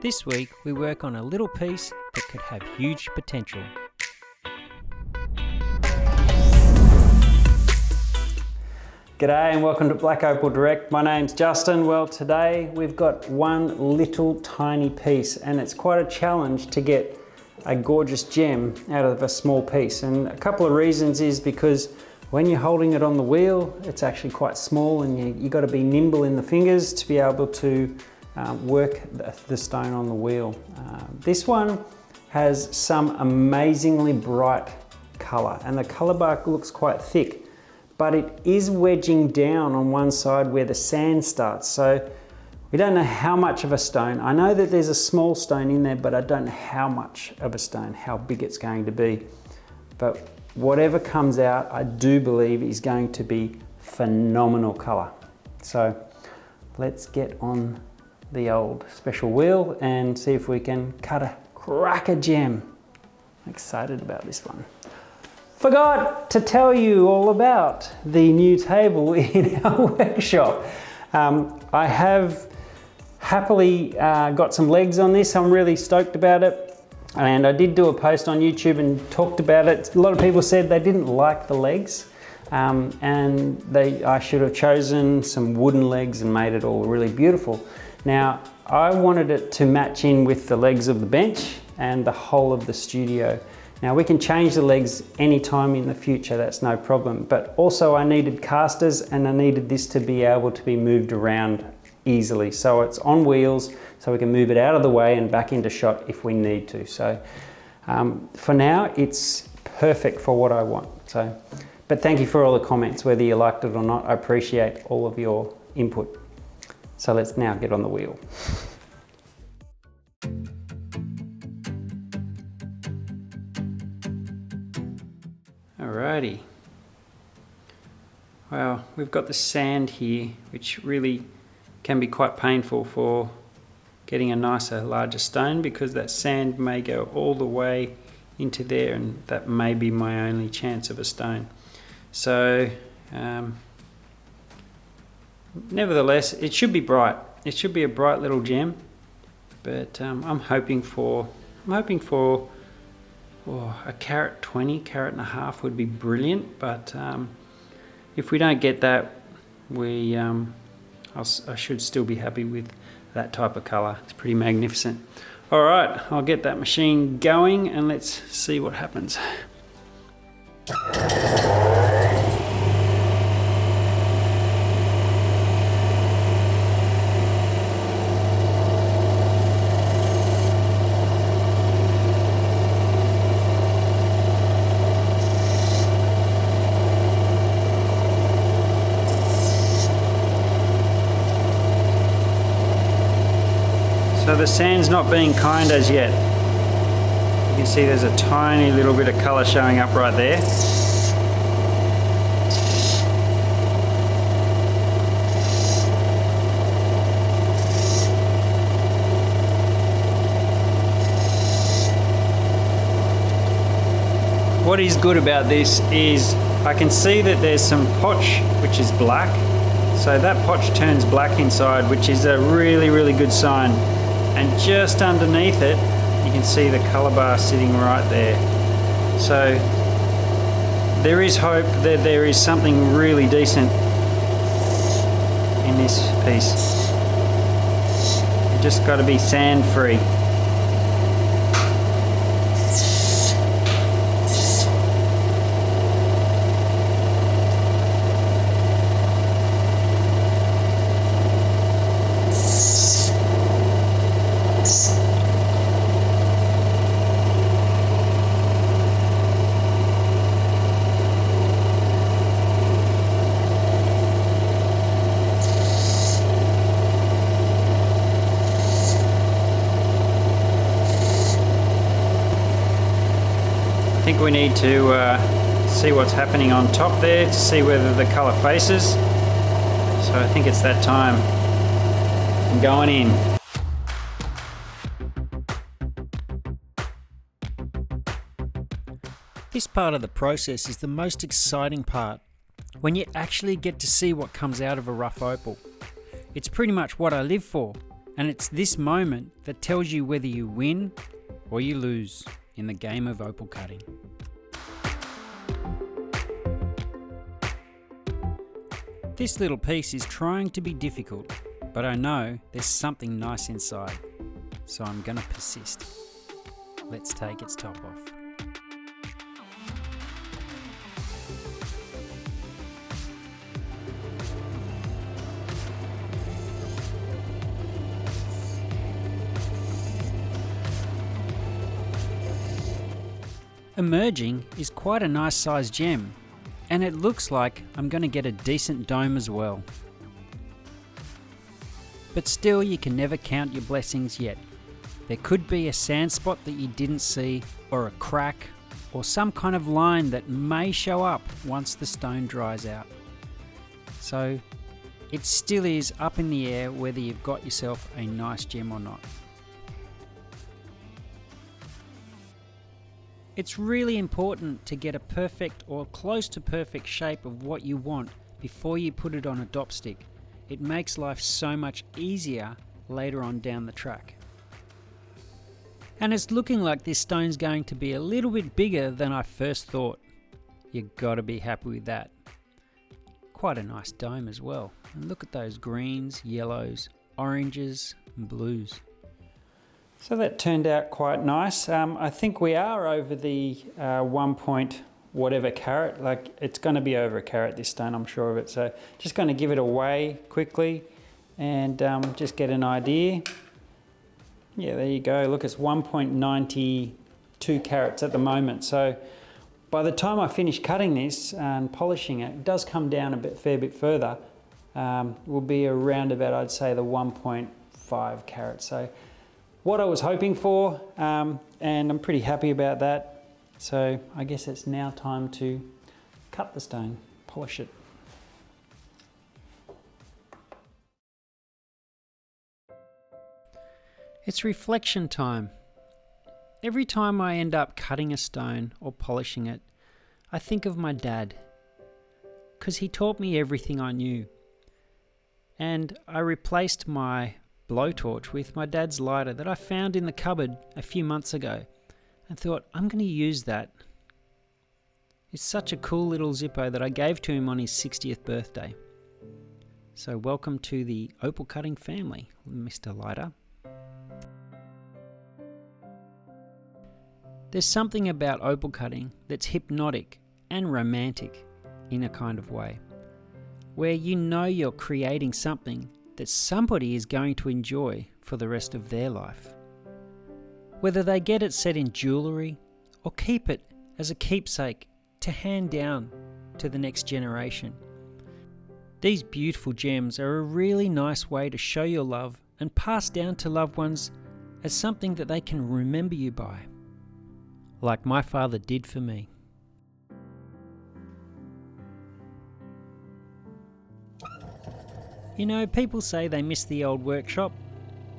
This week we work on a little piece that could have huge potential. G'day and welcome to Black Opal Direct. My name's Justin. Well, today we've got one little tiny piece and it's quite a challenge to get a gorgeous gem out of a small piece. And a couple of reasons is because when you're holding it on the wheel, it's actually quite small and you got to be nimble in the fingers to be able to work the stone on the wheel. This one has some amazingly bright color and the color bark looks quite thick, but it is wedging down on one side where the sand starts. So we don't know how much of a stone. I know that there's a small stone in there, but I don't know how much of a stone, how big it's going to be. But whatever comes out, I do believe is going to be phenomenal color. So let's get on the old special wheel and see if we can cut a cracker gem. I'm excited about this one. Forgot to tell you all about the new table in our workshop. I have happily got some legs on this. I'm really stoked about it. And I did do a post on YouTube and talked about it. A lot of people said they didn't like the legs and I should have chosen some wooden legs and made it all really beautiful. Now, I wanted it to match in with the legs of the bench and the whole of the studio. Now, we can change the legs anytime in the future, that's no problem. But also I needed casters and I needed this to be able to be moved around easily. So it's on wheels, so we can move it out of the way and back into shot if we need to. So for now, it's perfect for what I want. But thank you for all the comments, whether you liked it or not. I appreciate all of your input. So let's now get on the wheel. Alrighty. Well, we've got the sand here, which really can be quite painful for getting a nicer, larger stone, because that sand may go all the way into there and that may be my only chance of a stone. So nevertheless, it should be bright. It should be a bright little gem, but I'm hoping for a carat 20, carat and a half would be brilliant. But if we don't get that, I should still be happy with that type of color. It's pretty magnificent. All right, I'll get that machine going and let's see what happens. So the sand's not being kind as yet. You can see there's a tiny little bit of colour showing up right there. What is good about this is I can see that there's some potch which is black. So that potch turns black inside, which is a really, really good sign. And just underneath it, you can see the color bar sitting right there. So there is hope that there is something really decent in this piece. You just got to be sand free. I think we need to see what's happening on top there to see whether the colour faces. So I think it's that time. I'm going in. This part of the process is the most exciting part, when you actually get to see what comes out of a rough opal. It's pretty much what I live for, And it's this moment that tells you whether you win or you lose in the game of opal cutting. This little piece is trying to be difficult, but I know there's something nice inside, so I'm gonna persist. Let's take its top off. Emerging is quite a nice sized gem, and it looks like I'm going to get a decent dome as well. But still, you can never count your blessings yet. There could be a sand spot that you didn't see, or a crack, or some kind of line that may show up once the stone dries out. So it still is up in the air whether you've got yourself a nice gem or not. It's really important to get a perfect or close to perfect shape of what you want before you put it on a dop stick. It makes life so much easier later on down the track. And it's looking like this stone's going to be a little bit bigger than I first thought. You've got to be happy with that. Quite a nice dome as well. And look at those greens, yellows, oranges and blues. So that turned out quite nice. I think we are over the 1 point whatever carat. Like, it's going to be over a carat, this stone, I'm sure of it. So just going to give it a weigh quickly and just get an idea. Yeah, there you go. Look, it's 1.92 carats at the moment. So by the time I finish cutting this and polishing it, it does come down a fair bit further. Will be around about, I'd say, the 1.5 carats. So what I was hoping for, and I'm pretty happy about that. So I guess it's now time to cut the stone, polish it. It's reflection time. Every time I end up cutting a stone or polishing it, I think of my dad, because he taught me everything I knew. And I replaced my blowtorch with my dad's lighter that I found in the cupboard a few months ago and thought, I'm going to use that. It's such a cool little Zippo that I gave to him on his 60th birthday. So welcome to the opal cutting family, Mr. Lighter. There's something about opal cutting that's hypnotic and romantic in a kind of way, where you know you're creating something that somebody is going to enjoy for the rest of their life. Whether they get it set in jewellery or keep it as a keepsake to hand down to the next generation. These beautiful gems are a really nice way to show your love and pass down to loved ones as something that they can remember you by, like my father did for me. You know, people say they miss the old workshop,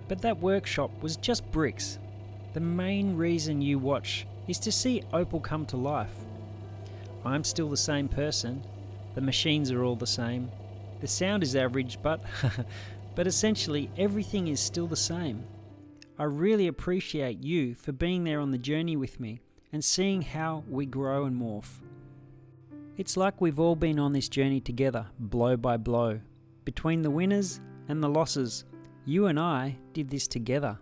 but that workshop was just bricks. The main reason you watch is to see opal come to life. I'm still the same person, the machines are all the same, the sound is average, but essentially everything is still the same. I really appreciate you for being there on the journey with me and seeing how we grow and morph. It's like we've all been on this journey together, blow by blow. Between the winners and the losses, you and I did this together.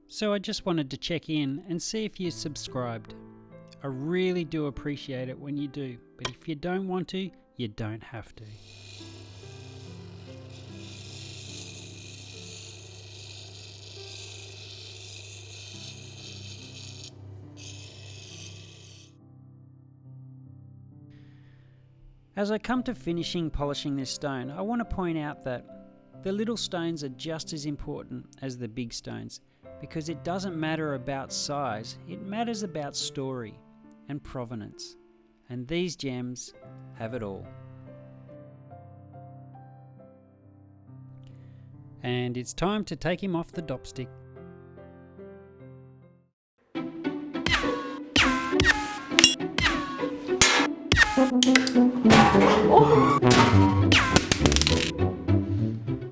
So I just wanted to check in and see if you subscribed. I really do appreciate it when you do, but if you don't want to, you don't have to. As I come to finishing polishing this stone, I want to point out that the little stones are just as important as the big stones, because it doesn't matter about size, it matters about story and provenance, and these gems have it all. And it's time to take him off the dop stick.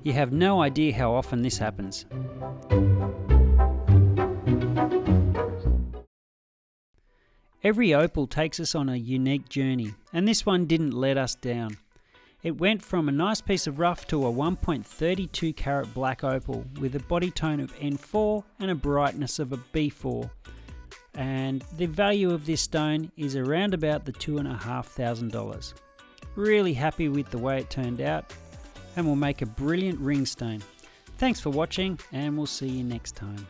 You have no idea how often this happens. Every opal takes us on a unique journey, and this one didn't let us down. It went from a nice piece of rough to a 1.32 carat black opal with a body tone of N4 and a brightness of a B4. And the value of this stone is around about the $2,500. Really happy with the way it turned out, and will make a brilliant ring stone. Thanks for watching, and we'll see you next time.